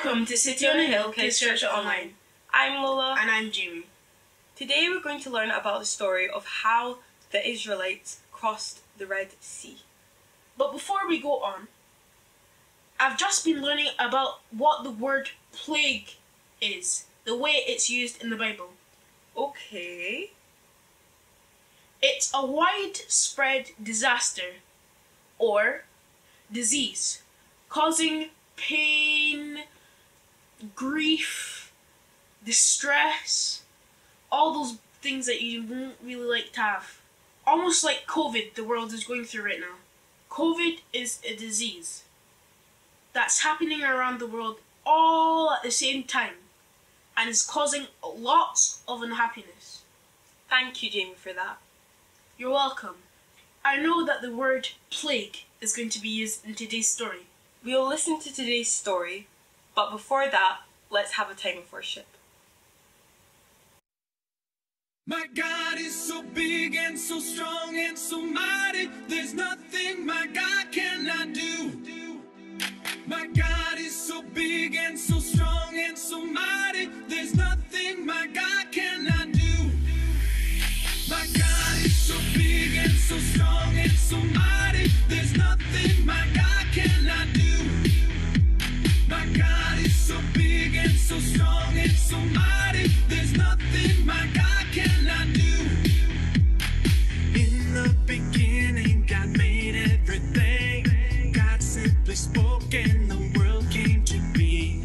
Welcome to City on a Hill Kids Church Online. I'm Lola. And I'm Jamie. Today we're going to learn about the story of how the Israelites crossed the Red Sea. But before we go on, I've just been learning about what the word plague is, the way it's used in the Bible. Okay. It's a widespread disaster or disease causing pain, grief, distress, all those things that you won't really like to have. Almost like COVID the world is going through right now. COVID is a disease that's happening around the world all at the same time and is causing lots of unhappiness. Thank you, Jamie, for that. You're welcome. I know that the word plague is going to be used in today's story. We'll listen to today's story, but before that, let's have a time of worship. My God is so big and so strong and so mighty, there's nothing my God cannot do. My God is so big and so strong and so mighty, there's nothing my God cannot do. My God is so big and so strong and so mighty, there's nothing my God cannot do. My God is so big and so strong and so mighty, there's nothing my God cannot do. In the beginning, God made everything. God simply spoke and the world came to be.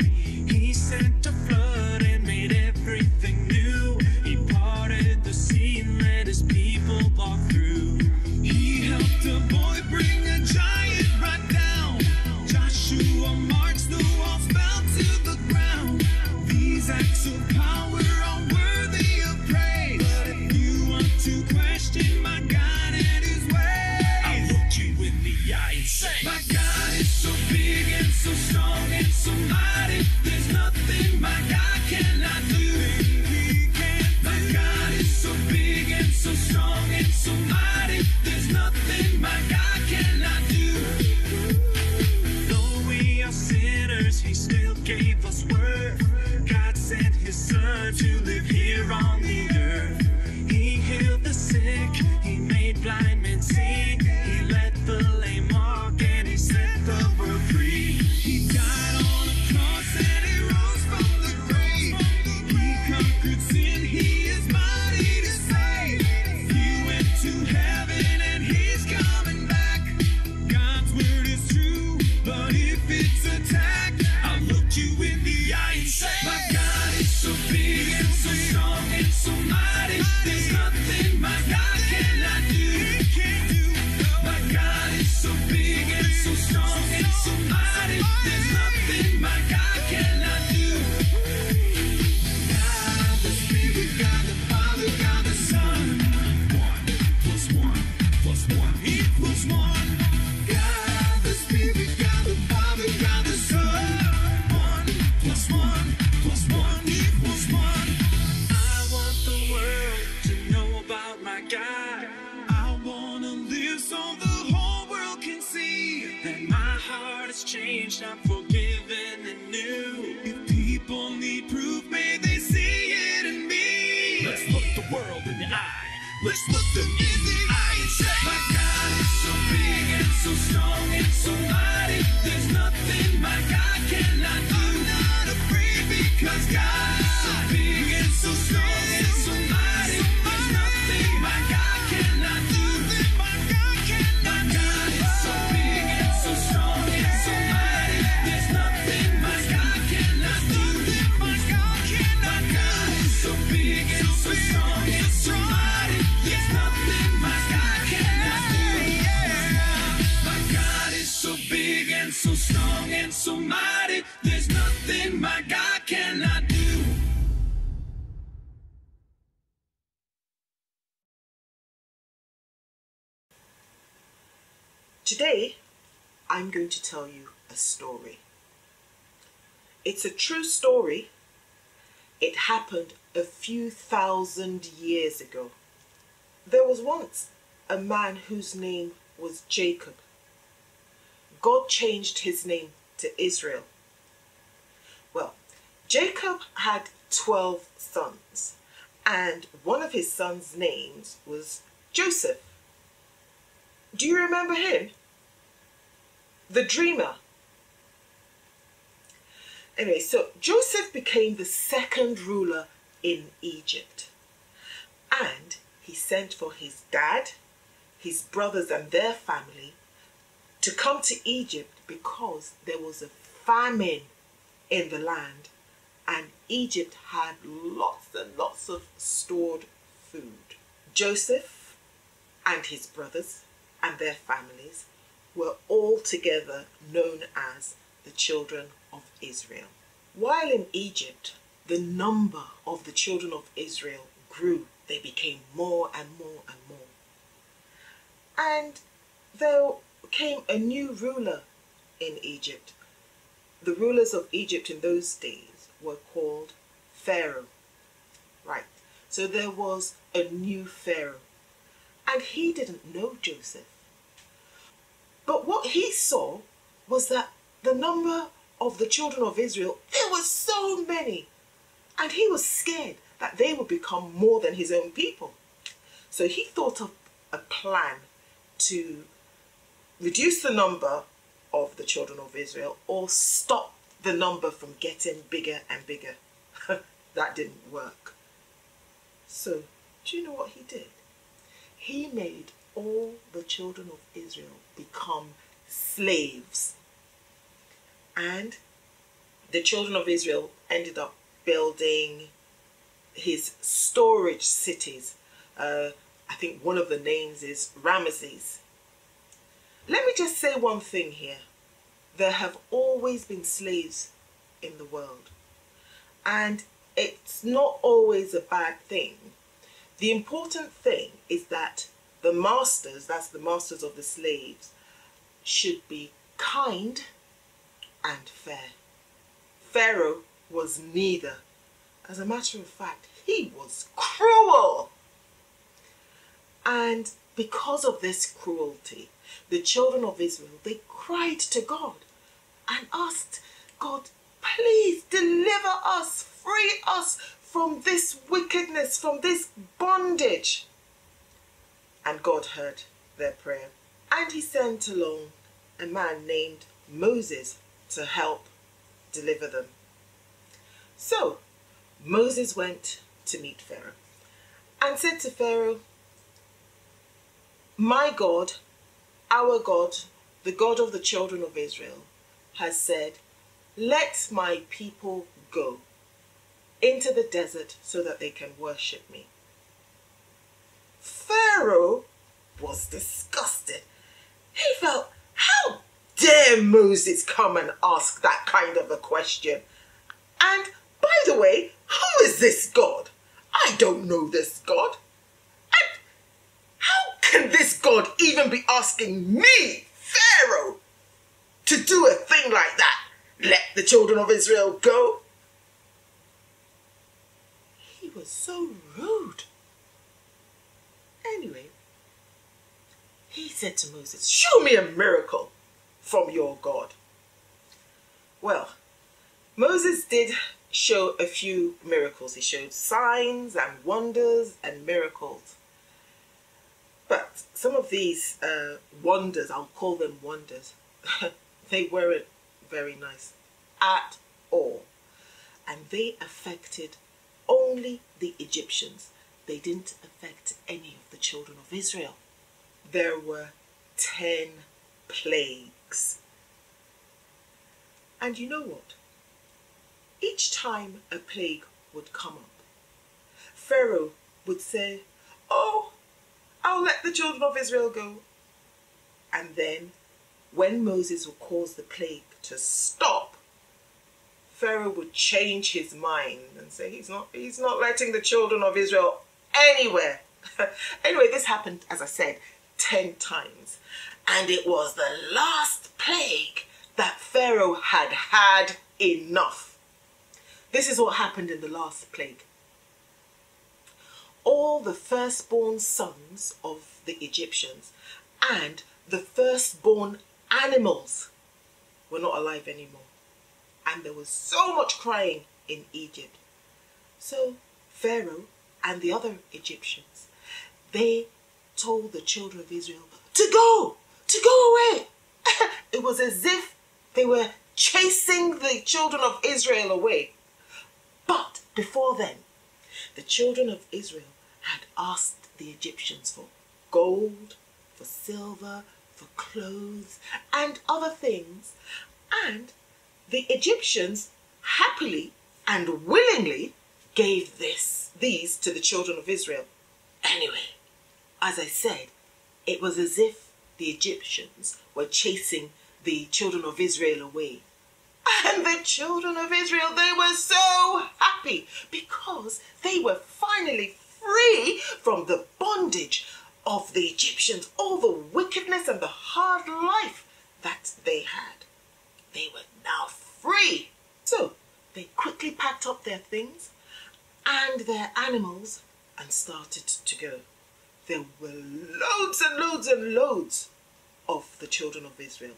He sent a flood and made everything new. He parted the sea and let his people walk through. He helped a boy bring a giant right down. Joshua marched, the walls fell to the ground. These acts of power are worthy of praise. But if you want to question my God and his ways, I'll look you in the eye and say, my God is so big and so strong and so mighty, there's nothing my God cannot do. My God is so big and so strong and so mighty, there's nothing my God cannot do. Though we are sinners, he still gave us worth. God sent his son to live here on the earth. He healed the sick, he made blind men see. He let the lame walk and he set the world free. He died on a cross and he rose from the grave. He conquered sin, he is mighty to save. He went to heaven and he's coming back. God's word is true, but if it's attacked, I'll look you in the eye and say, my God is so big and so strong and so mighty, there's nothing my God cannot do. My God is so big and so strong and so mighty, there's nothing my God cannot do. God the Spirit, God the Father, God the Son. 1 + 1 + 1 equals 1. God the Spirit, God the Father, God the Son. 1 + 1 + 1 equals 1. I want the world to know about my God. I want to live so the whole world can see that my heart has changed, I'm forgiven and new. If people need proof, may they see it in me. Let's look the world in the eye. Let's look them in the eye and say, my God is so big and so strong and so mighty, there's nothing my God cannot do. I'm not afraid because God is so big and so strong and so mighty, there's nothing my God cannot do. My God is so big and so strong and so mighty, there's nothing my God cannot do. My God is so big and so strong and so mighty, there's nothing my God cannot do. My God is so big and so strong and so mighty, there's nothing my God cannot do. Today, I'm going to tell you a story. It's a true story. It happened a few thousand years ago. There was once a man whose name was Jacob. God changed his name to Israel. Jacob had 12 sons, and one of his sons' names was Joseph. Do you remember him? The dreamer. Anyway, so Joseph became the second ruler in Egypt. And he sent for his dad, his brothers and their family to come to Egypt because there was a famine in the land and Egypt had lots and lots of stored food. Joseph and his brothers and their families were all together known as the children of Israel. While in Egypt, the number of the children of Israel grew. They became more and more and more. And there came a new ruler in Egypt. The rulers of Egypt in those days were called Pharaoh. Right. So there was a new Pharaoh. And he didn't know Joseph. But what he saw was that the number of the children of Israel, there were so many. And he was scared that they would become more than his own people. So he thought of a plan to reduce the number of the children of Israel or stop the number from getting bigger and bigger. That didn't work. So, do you know what he did? He made all the children of Israel become slaves. And the children of Israel ended up building his storage cities. I think one of the names is Ramesses. Let me just say one thing here. There have always been slaves in the world. And it's not always a bad thing. The important thing is that the masters, that's the masters of the slaves, should be kind and fair. Pharaoh was neither. As a matter of fact, he was cruel. And because of this cruelty, the children of Israel, they cried to God and asked God, please deliver us, free us from this wickedness, from this bondage. And God heard their prayer. And he sent along a man named Moses to help deliver them. So Moses went to meet Pharaoh and said to Pharaoh, my God, our God, the God of the children of Israel, has said, let my people go into the desert so that they can worship me. Pharaoh was disgusted. He felt, how dare Moses come and ask that kind of a question? And by the way, who is this God? I don't know this God. And how can this God even be asking me, Pharaoh, to do a thing like that? Let the children of Israel go? He was so rude. Anyway, he said to Moses, show me a miracle from your God. Well, Moses did show a few miracles. He showed signs and wonders and miracles. But some of these wonders, I'll call them wonders, they weren't very nice at all. And they affected only the Egyptians. They didn't affect any of the children of Israel. There were 10 plagues. And you know what? Each time a plague would come up, Pharaoh would say, oh, I'll let the children of Israel go. And then when Moses would cause the plague to stop, Pharaoh would change his mind and say he's not letting the children of Israel anywhere. Anyway, this happened, as I said, 10 times. And it was the last plague that Pharaoh had had enough. This is what happened in the last plague. All the firstborn sons of the Egyptians and the firstborn animals were not alive anymore. And there was so much crying in Egypt. So Pharaoh and the other Egyptians, they told the children of Israel to go away. It was as if they were chasing the children of Israel away. But before then, the children of Israel had asked the Egyptians for gold, for silver, for clothes, and other things. And the Egyptians happily and willingly gave these to the children of Israel. Anyway, as I said, it was as if the Egyptians were chasing the children of Israel away. And the children of Israel, they were so happy because they were finally free from the bondage of the Egyptians, all the wickedness and the hard life that they had. They were now free. So they quickly packed up their things and their animals and started to go. There were loads and loads and loads of the children of Israel.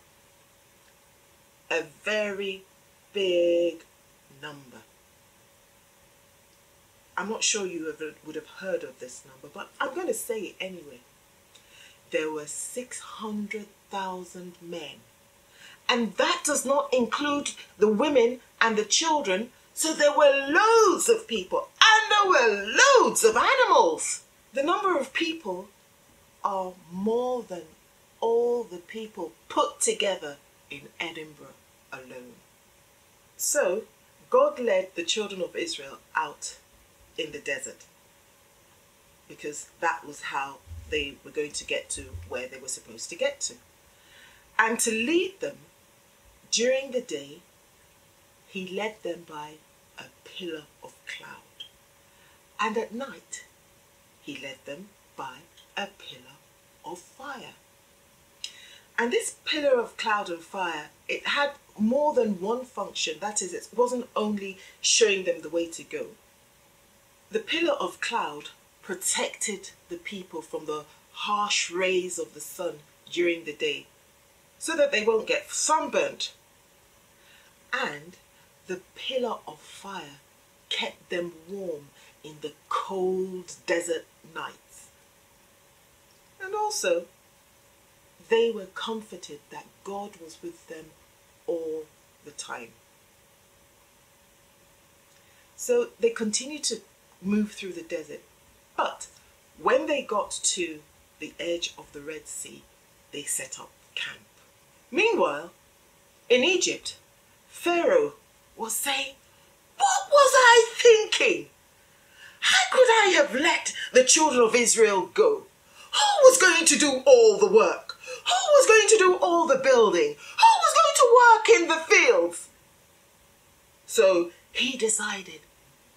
A very big number. I'm not sure you would have heard of this number, but I'm going to say it anyway. There were 600,000 men. And that does not include the women and the children. So there were loads of people and there were loads of animals. The number of people are more than all the people put together in Edinburgh alone. So God led the children of Israel out in the desert because that was how they were going to get to where they were supposed to get to. And to lead them during the day, he led them by a pillar of cloud. And at night, he led them by a pillar of fire. And this pillar of cloud and fire, it had more than one function. That is, it wasn't only showing them the way to go. The pillar of cloud protected the people from the harsh rays of the sun during the day so that they won't get sunburnt. And the pillar of fire kept them warm in the cold desert nights. And also, they were comforted that God was with them all the time. So they continued to move through the desert. But when they got to the edge of the Red Sea, they set up camp. Meanwhile, in Egypt, Pharaoh was saying, "What was I thinking? How could I have let the children of Israel go? Who was going to do all the work? Who was going to do all the building? Who was going to work in the fields?" So he decided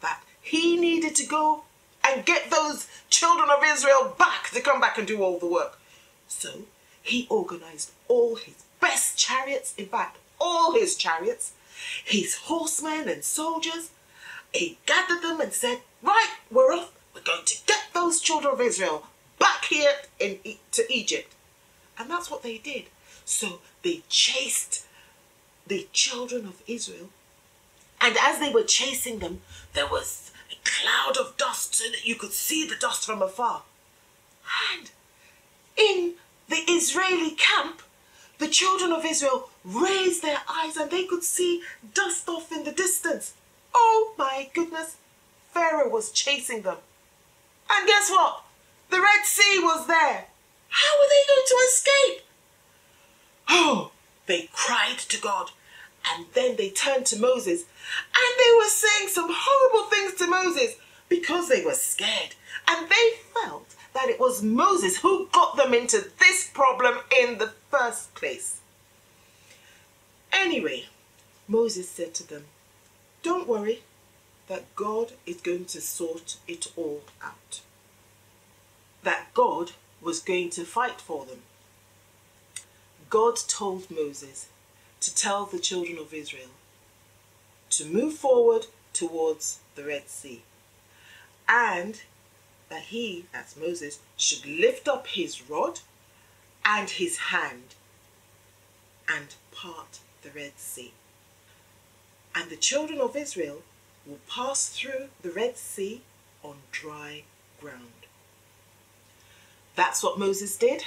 that he needed to go and get those children of Israel back to come back and do all the work. So he organized all his best chariots, in fact, all his chariots, his horsemen and soldiers. He gathered them and said, "Right, we're off. We're going to get those children of Israel back here to Egypt." And that's what they did. So they chased the children of Israel. And as they were chasing them, there was a cloud of dust so that you could see the dust from afar. And in the Israeli camp, the children of Israel raised their eyes and they could see dust off in the distance. Oh my goodness, Pharaoh was chasing them. And guess what? The Red Sea was there. How were they going to escape? Oh, they cried to God. And then they turned to Moses. And they were saying some horrible things to Moses because they were scared. And they felt that it was Moses who got them into this problem in the first place. Anyway, Moses said to them, "Don't worry, that God is going to sort it all out." That God was going to fight for them. God told Moses to tell the children of Israel to move forward towards the Red Sea, and that he, that's Moses, should lift up his rod and his hand and part the Red Sea. And the children of Israel will pass through the Red Sea on dry ground. That's what Moses did,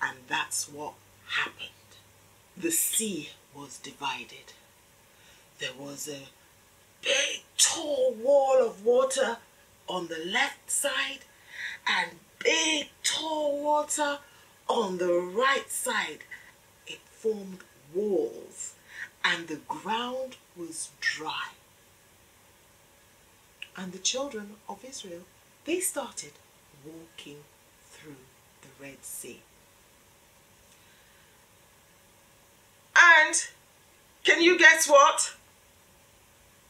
and that's what happened. The sea was divided. There was a big tall wall of water on the left side and big tall water on the right side. It formed walls and the ground was dry. And the children of Israel, they started walking through the Red Sea. And can you guess what?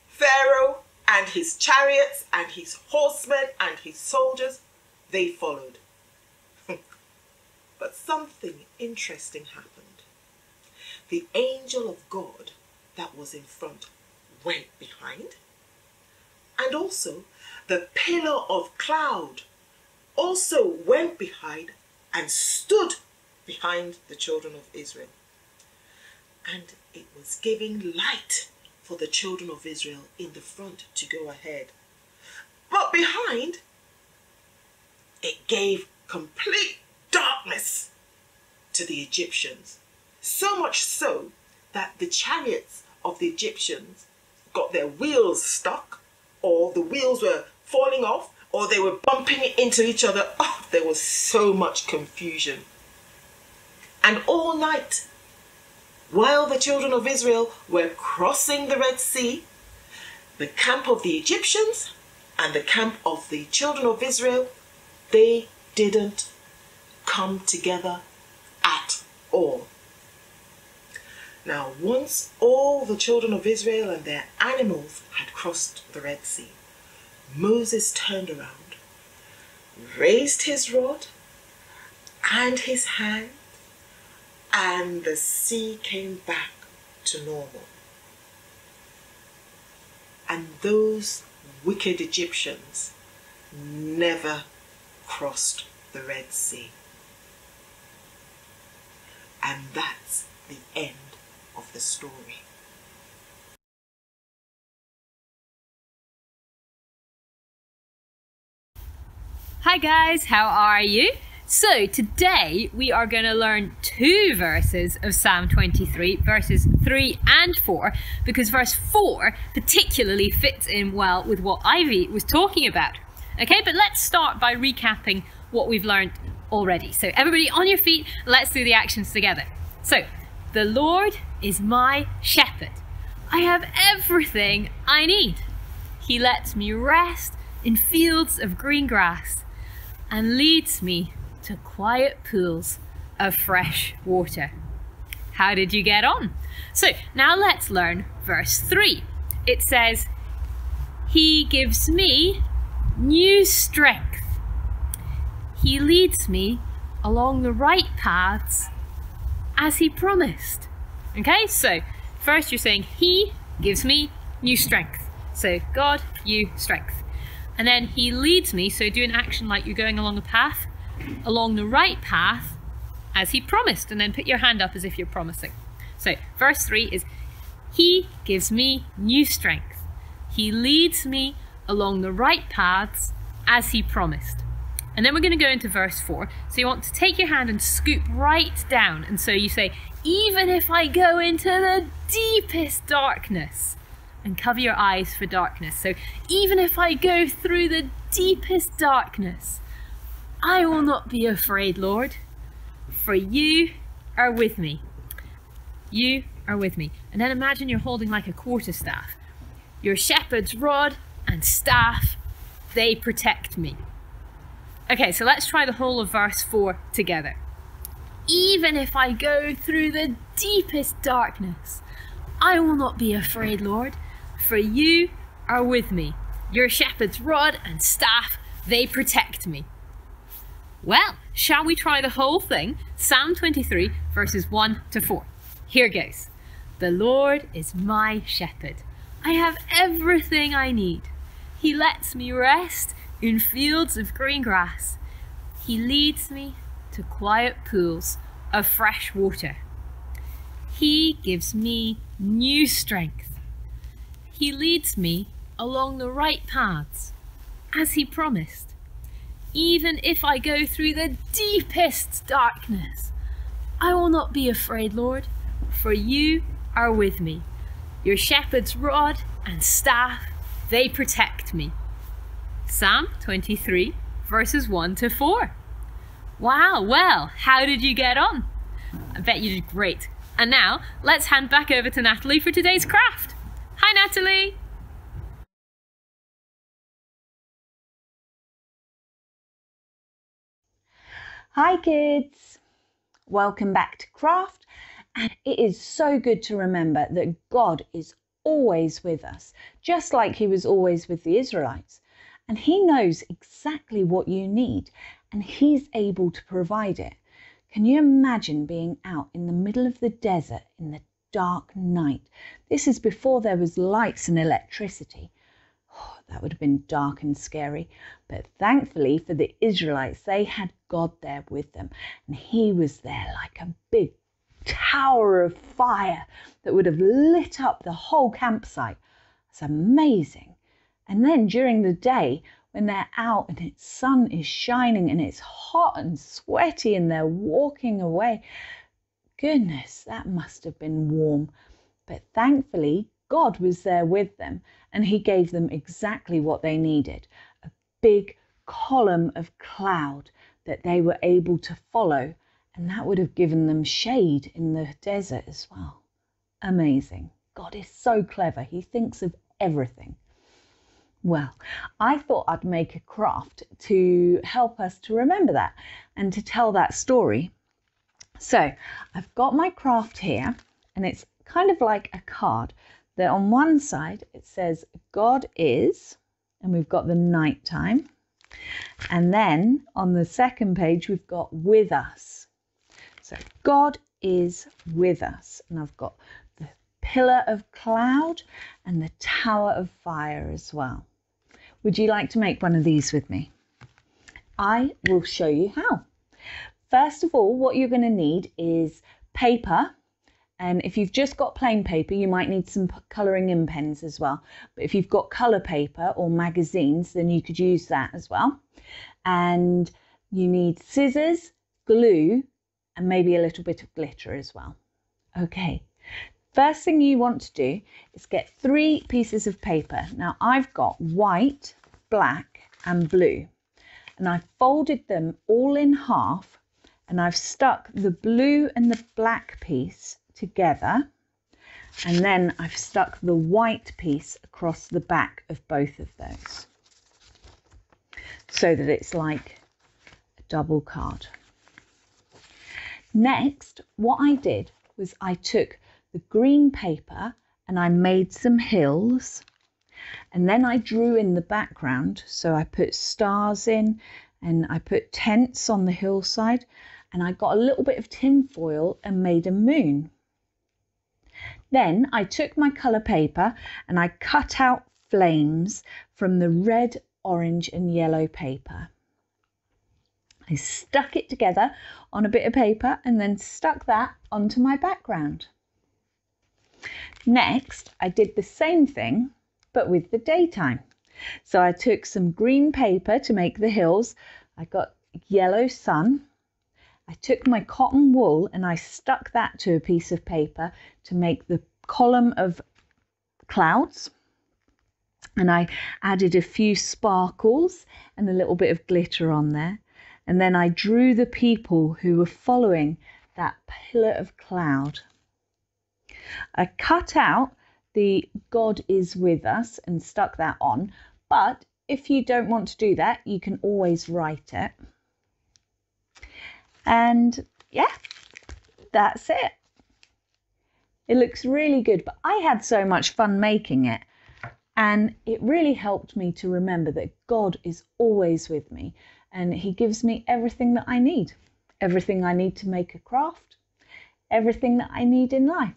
Pharaoh and his chariots and his horsemen and his soldiers, they followed. But something interesting happened. The angel of God that was in front went behind, and also the pillar of cloud also went behind and stood behind the children of Israel. And it was giving light for the children of Israel in the front to go ahead. But behind, it gave complete darkness to the Egyptians. So much so that the chariots of the Egyptians got their wheels stuck, or the wheels were falling off, or they were bumping into each other. Oh, there was so much confusion. And all night, while the children of Israel were crossing the Red Sea, the camp of the Egyptians and the camp of the children of Israel, they didn't come together at all. Now, once all the children of Israel and their animals had crossed the Red Sea, Moses turned around, raised his rod and his hand, and the sea came back to normal. And those wicked Egyptians never crossed the Red Sea. And that's the end of the story. Hi guys, how are you? So today we are going to learn two verses of Psalm 23, verses 3 and 4, because verse 4 particularly fits in well with what Ivy was talking about. Okay, but let's start by recapping what we've learned already. So everybody on your feet, let's do the actions together. So, the Lord is my shepherd. I have everything I need. He lets me rest in fields of green grass and leads me to quiet pools of fresh water. How did you get on? So now let's learn verse 3. It says, He gives me new strength. He leads me along the right paths as He promised. Okay, so first you're saying He gives me new strength. So God, you, strength. And then He leads me, so do an action like you're going along a path, along the right path as He promised, and then put your hand up as if you're promising. So verse 3 is He gives me new strength. He leads me along the right paths as He promised. And then we're going to go into verse 4. So you want to take your hand and scoop right down, and so you say, even if I go into the deepest darkness, and cover your eyes for darkness. So even if I go through the deepest darkness, I will not be afraid, Lord, for you are with me. You are with me. And then imagine you're holding like a quarterstaff. Your shepherd's rod and staff, they protect me. Okay, so let's try the whole of verse 4 together. Even if I go through the deepest darkness, I will not be afraid, Lord, for you are with me. Your shepherd's rod and staff, they protect me. Well, shall we try the whole thing? Psalm 23, verses 1 to 4. Here goes. The Lord is my shepherd. I have everything I need. He lets me rest in fields of green grass. He leads me to quiet pools of fresh water. He gives me new strength. He leads me along the right paths, as he promised. Even if I go through the deepest darkness, I will not be afraid, Lord, for you are with me. Your shepherd's rod and staff, they protect me. Psalm 23, verses 1 to 4. Wow, well, how did you get on? I bet you did great. And now, let's hand back over to Natalie for today's craft. Hi, Natalie. Hi kids, welcome back to Craft, and it is so good to remember that God is always with us, just like he was always with the Israelites, and he knows exactly what you need and he's able to provide it. Can you imagine being out in the middle of the desert in the dark night? This is before there was lights and electricity. Oh, that would have been dark and scary, but thankfully for the Israelites, they had God there with them, and he was there like a big tower of fire that would have lit up the whole campsite. It's amazing. And then during the day, when they're out and the sun is shining and it's hot and sweaty and they're walking away, goodness, that must have been warm. But thankfully, God was there with them and he gave them exactly what they needed, a big column of cloud that they were able to follow, and that would have given them shade in the desert as well. Amazing. God is so clever. He thinks of everything. Well, I thought I'd make a craft to help us to remember that and to tell that story. So I've got my craft here, and it's kind of like a card that on one side it says God is, and we've got the night time. And then on the second page we've got with us. So God is with us, and I've got the pillar of cloud and the tower of fire as well. Would you like to make one of these with me? I will show you how. First of all, what you're going to need is paper. And if you've just got plain paper, you might need some colouring in pens as well. But if you've got colour paper or magazines, then you could use that as well. And you need scissors, glue, and maybe a little bit of glitter as well. Okay. First thing you want to do is get 3 pieces of paper. Now I've got white, black and blue, and I've folded them all in half, and I've stuck the blue and the black piece together, and then I've stuck the white piece across the back of both of those so that it's like a double card. Next, what I did was I took the green paper and I made some hills, and then I drew in the background. So I put stars in and I put tents on the hillside, and I got a little bit of tin foil and made a moon. Then I took my colour paper and I cut out flames from the red, orange and yellow paper. I stuck it together on a bit of paper and then stuck that onto my background. Next, I did the same thing, but with the daytime. So I took some green paper to make the hills. I got yellow sun. I took my cotton wool and I stuck that to a piece of paper to make the column of clouds. And I added a few sparkles and a little bit of glitter on there. And then I drew the people who were following that pillar of cloud. I cut out the God is with us and stuck that on, but if you don't want to do that, you can always write it. And yeah, that's it. It looks really good, but I had so much fun making it, and it really helped me to remember that God is always with me, and he gives me everything that I need to make a craft, everything that I need in life.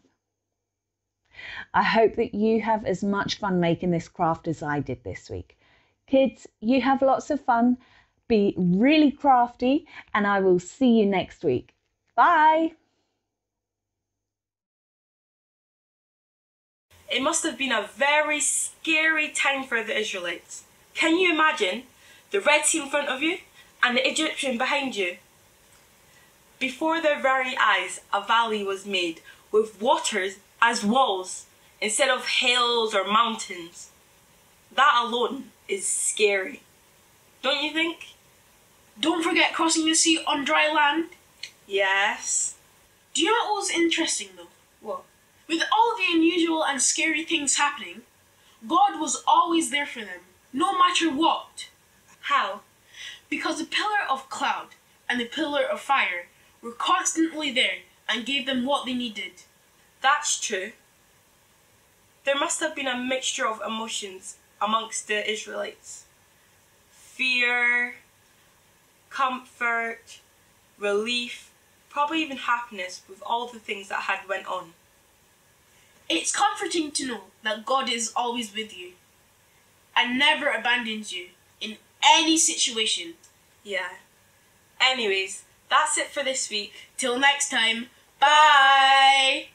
I hope that you have as much fun making this craft as I did this week. Kids, you have lots of fun, be really crafty, and I will see you next week. Bye! It must have been a very scary time for the Israelites. Can you imagine the Red Sea in front of you and the Egyptian behind you? Before their very eyes, a valley was made with waters as walls instead of hills or mountains. That alone is scary. Don't you think? Don't forget crossing the sea on dry land. Yes. Do you know what was interesting though? What? With all the unusual and scary things happening, God was always there for them, no matter what. How? Because the pillar of cloud and the pillar of fire were constantly there and gave them what they needed. That's true. There must have been a mixture of emotions amongst the Israelites. Fear, comfort, relief, probably even happiness with all the things that had went on. It's comforting to know that God is always with you and never abandons you in any situation. Yeah. Anyways, that's it for this week. Till next time, bye!